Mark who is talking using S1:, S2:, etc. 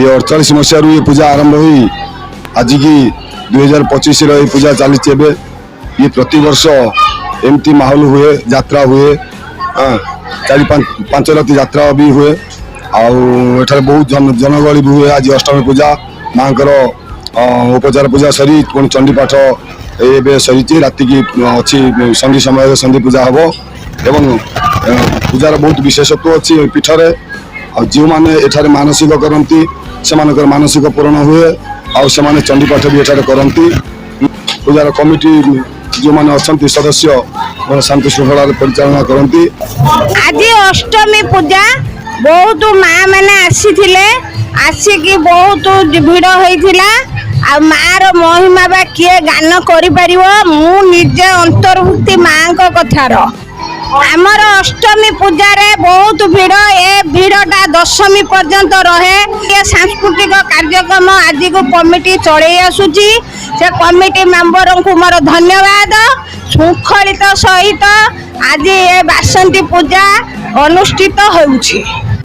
S1: ये 48 मसीह ये पूजा आरंभ हुई आज की 2025 पूजा चली ये प्रति वर्ष एमती माहौल हुए यात्रा हुए चार पांच राति यात्रा भी हुए आठ बहुत जनगहली भी हुए। आज अष्टमी पूजा माँ उपचार पूजा सरी पुणी चंडी पाठ ये सरी राति की अच्छी संधि समय संधि पूजा हम एवं पूजार बहुत विशेषत्व अच्छी पीठरे जो मैंने एठारे मानसिक करती से मानसिक पूरण हुए आने चंडी पाठ भी एठारे करती। पूजार कमिटी जो मैंने अच्छा सदस्य शांति श्रृंखला परिचालना करती।
S2: आज अष्टमी पूजा बहुत माँ मैंने आसिकी बहुत भिड़ होता आ मार महिमा बा किए गान कर निजे अंतर्भुक्ति माँ कथार आमर अष्टमी पूजा रे बहुत भिड़ ए भिड़टा दशमी पर्यंत रहे। ये सांस्कृतिक कार्यक्रम आज को कमिटी चढ़े आसुची से कमिटी मेंबर को मोर धन्यवाद। शृंखलित सहित आज ये बासंती पूजा अनुष्ठित होउछि।